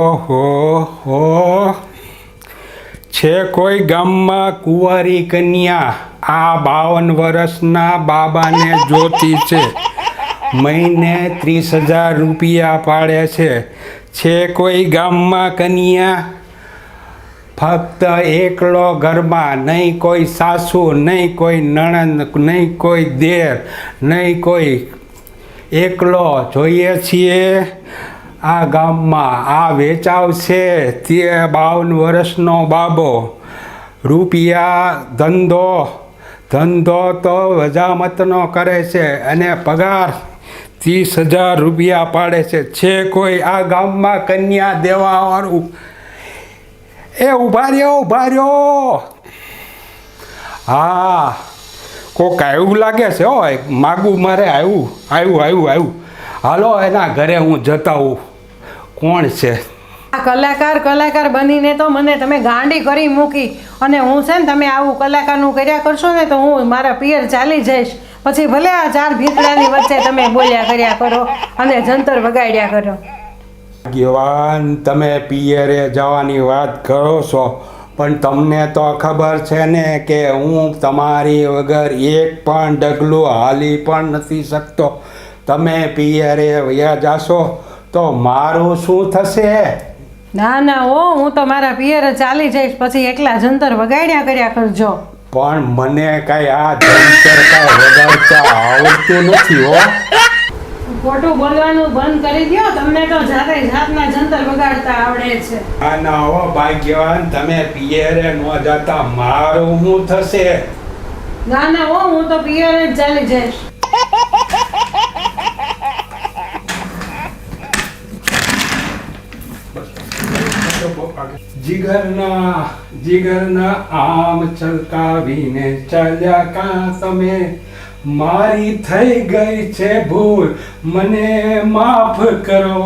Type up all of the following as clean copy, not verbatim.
ઓહો હો છે કોઈ ગામમાં કુંવારી કન્યા આ 52 વર્ષના બાબાને જોતી છે, મહિને 30,000 રૂપિયા પાડે છે કોઈ ગામમાં કન્યા, ફક્ત એકલો ઘરમાં, નહીં કોઈ સાસુ, નહીં કોઈ નણંદ, નહીં કોઈ દેર, નહીં કોઈ, એકલો જોઈએ છીએ આ ગામમાં. આ વેચાવ છે તે 52 વર્ષનો બાબો, રૂપિયા ધંધો તો વજામતનો કરે છે અને પગાર 30,000 રૂપિયા પાડે છે કોઈ આ ગામમાં કન્યા દેવાવાળું? એ ઊભા રહ્યો. હા, કોક આવ્યું લાગે છે. હો, માગું મારે આવ્યું. હાલો એના ઘરે હું જતા હું. કોણ છે? કલાકાર બનીને તો મને તમે ગાંડી કરી મૂકી. અને હું છે ને, તમે આવું કલાકારનું કર્યા કરશો ને તો હું મારા પિયર ચાલી જઈશ. પછી ભલે આ 4 ભીતડાની વચ્ચે તમે બોલ્યા કર્યા કરો અને જંતર વગાડ્યા કરો. આગેવાન, તમે પિયરે જવાની વાત કરો છો, પણ તમને તો ખબર છે ને કે હું તમારી વગર એક પણ ડગલું હાલી પણ નથી શકતો. તમે પિયરે વયા જાશો તો મારું શું થશે? ના હું તો મારા પિયરે ચાલી જઈશ. પછી એકલા જંતર વગાડ્યા કર્યા કરજો. પણ મને કઈ આ જંતર વગાડતા આવડતું નથી. હો, ખોટું બોલવાનું બંધ કરી દો. તમને તો જાતના જંતર વગાડતા આવડે છે. ના હો ભાગ્યવાન, તમે પિયરે ન જતા મારું શું થશે? ના હું તો પિયરે જ ચાલી જઈશ. જીગરના આમ છલકાવીને ચાલ્યા કાં તમે? મારી થઈ ગઈ છે ભૂલ, મને માફ કરો.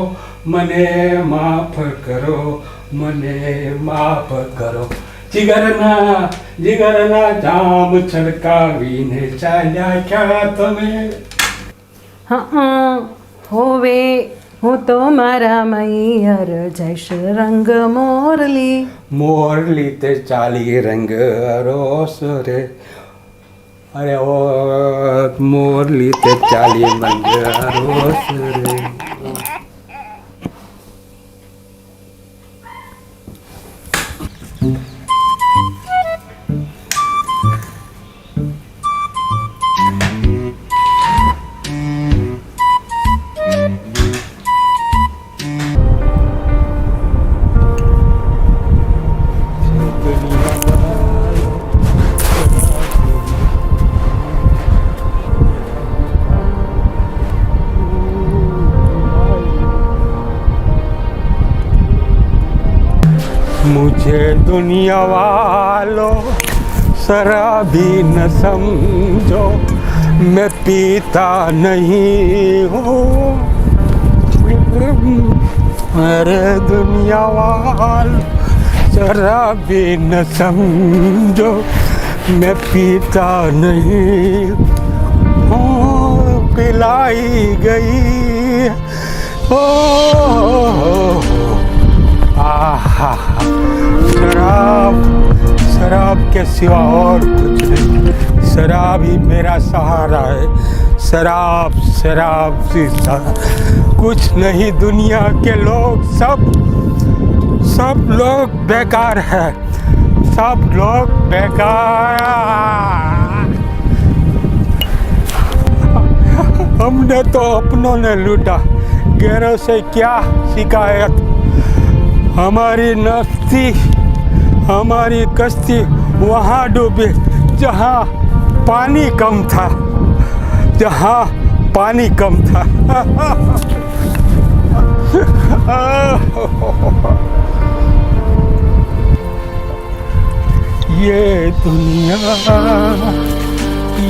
જીગરના જામ છલકાવીને ચાલ્યા ક્યાં તમે? હોવે હું તો મારા મૈયર જઈશ રંગ મોરલી તે ચાલી રંગ રોસ રે. અરે ઓ મોરલી તે ચાલી રંગ રોસ રે. मुझे दुनिया वालों शराबी न समझो, मैं पीता नहीं हूँ. अरे दुनिया वालों शराबी न समझो, मैं पीता नहीं हूँ. पिलाई गई शराब के सिवा और कुछ नहीं. शराब ही मेरा सहारा है. शराब कुछ नहीं. दुनिया के लोग सब लोग बेकार है. सब लोग बेकार. हमने तो अपनों ने लूटा, गैरों से क्या शिकायत. हमारी नफ्सी, हमारी कश्ती वहाँ डूबी जहाँ पानी कम था. ये दुनिया,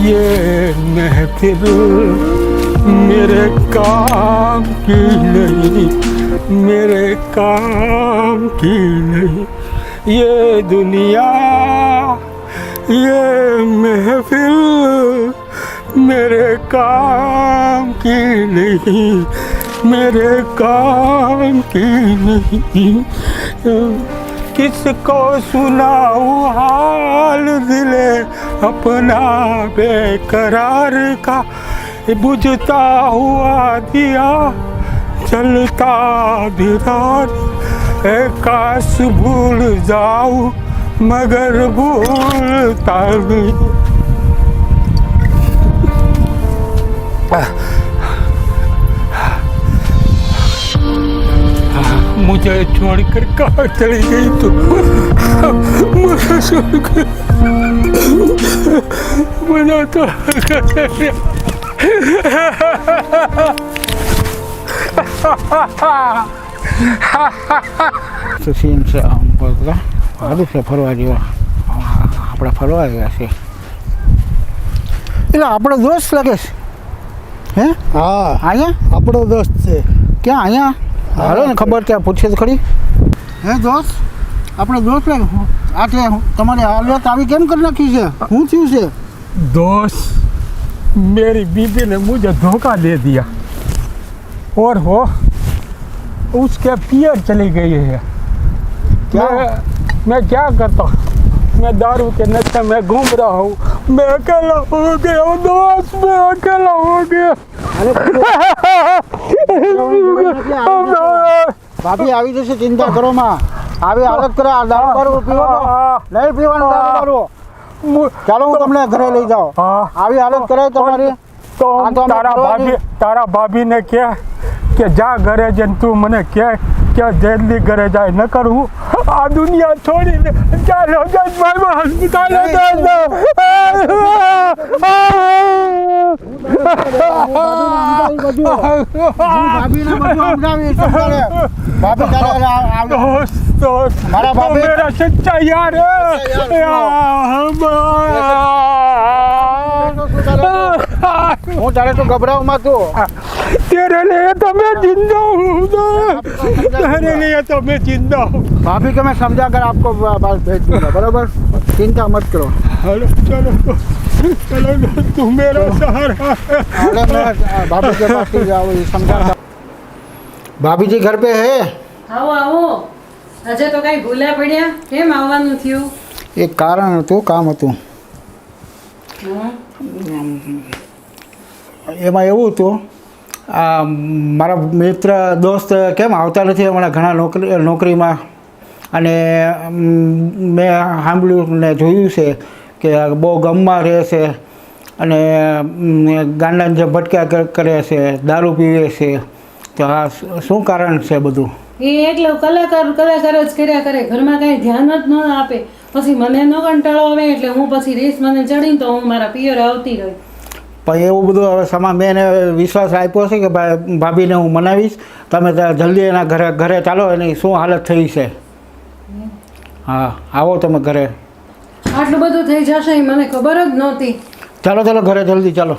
ये महफिल मेरे काम की नहीं. ये दुनिया, ये महफिल मेरे काम की नहीं. मेरे काम की नहीं किसको सुनाऊं हाल दिले अपना बेकरार का बुझता हुआ दिया चलता बिरार काश भूल जाऊं मगर भूलता नहीं मुझे छोड़कर कहाँ चली गई तू मुझे छोड़कर मुझे तो સીન છે સારું છે ફરવા જેવા આપણે ફરવા આવ્યા છે એટલે આપણો દોસ્ત લાગે છે હે હા અહીંયા આપણો દોસ્ત છે ક્યાં અહીંયા હાલો ને ખબર ત્યાં પૂછે તો ખરી હે દોસ્ત આપણો દોસ્ત લાગે આ કે તમારી હાલત આવી કેમ કરી નાખી છે શું થયું છે दोस्त मेरी बीबी ने मुझे धोखा दे दिया और वो उसके पियर चली गई है मैं क्या करता मैं दारू के नशे में घूम रहा हूँ मैं अकेला हो गया दोस्त मैं अकेला हो गया ભાભી આવી જશે ચિંતા કરો માં આવી હાલત કરે આ દારૂ બારૂ પીવો તો નહીં પીવાનું દારૂ બારૂ ચાલો હું તમને ઘરે લઈ જાઉં આવી હાલત કરે તમારી तो हाँ, तो हम तारा भाभी ने क्या कि जा घरे जन तू मने क्या जल्दी घरे जाए न करूँ आ दुनिया छोड़ी ले चलो जज भाई अस्पताल મારા ભાભી मेरा सच्चा यार है હું તારે તો ગભરાવ માં તું तेरे लिए तो मैं जिंदा हूँ तेरे लिए तो मैं जिंदा हूँ भाभी को मैं समझा कर आपको पास भेज दूंगा बराबर चिंता मत करो चलो चलो चलो तू मेरा सहारा है अरे मैं भाभी के पास ही जाऊँ ये समझा भाभी जी घर पे है આવો આવો આજે તો કઈ ભૂલ્યા પડ્યા કેમ આવવાનું થયું એક કારણ હતું કામ હતું એમાં એવું હતું આ મારા મિત્ર દોસ્ત કેમ આવતા નથી હમણાં ઘણા નોકરીમાં અને મેં સાંભળ્યું ને જોયું છે કે બહુ ગમમાં રહે છે અને ગાંડાને જે ભટક્યા કરે છે દારૂ પીવે છે તો આ શું કારણ છે બધું એ એટલો કલાકાર જ કર્યા કરે ઘરમાં કાંઈ ધ્યાન જ ન આપે પછી મને ન કંટાળો આવે એટલે હું પછી રેસ મને ચડીને તો હું મારા પિયર આવતી રહી પણ એવું બધું હવે મેં એને વિશ્વાસ આપ્યો છે કે ભાભીને હું મનાવીશ તમે જલ્દી એના ઘરે ચાલો એની શું હાલત થઈ છે હા આવો તમે ઘરે આટલું બધું થઈ જશે એ મને ખબર જ નહોતી ચાલો ઘરે જલ્દી ચાલો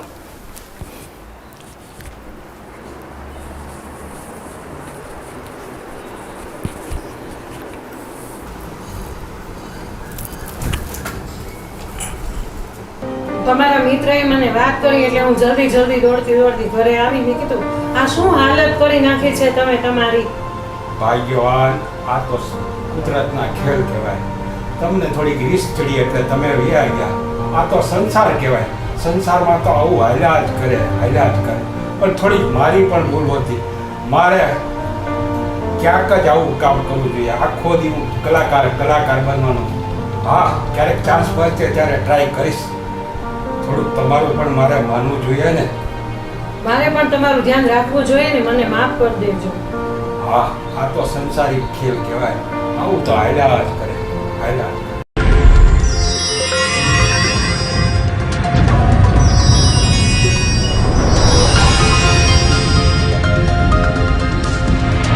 તમારા મિત્રએ મને વાત કરી એટલે હું જલ્દી દોડતી ઘરે આવી મેં કીધું આ શું હાલત કરી નાખી છે તમે તમારી ભાગ્યવાન આ તો કુદરતના ખેલ કહેવાય તમને થોડીક રીસ ચડી એટલે તમે વ્યા ગયા આ તો સંસાર કહેવાય સંસારમાં તો આવું હાલ્યા જ કરે પણ થોડીક મારી પણ ભૂલ હતી મારે ક્યાંક જ આવું કામ કરવું જોઈએ આખો દી હું કલાકાર બનવાનું હા ક્યારેક ચાન્સ મળશે ત્યારે ટ્રાય કરીશ થોડુંક તમારું પણ મારે માનવું જોઈએ ને મારે પણ તમારું ધ્યાન રાખવું જોઈએ ને મને માફ કરી દેજો હા આ તો સંસારિક ખેલ કહેવાય આવું તો હાલ્યા જ કરે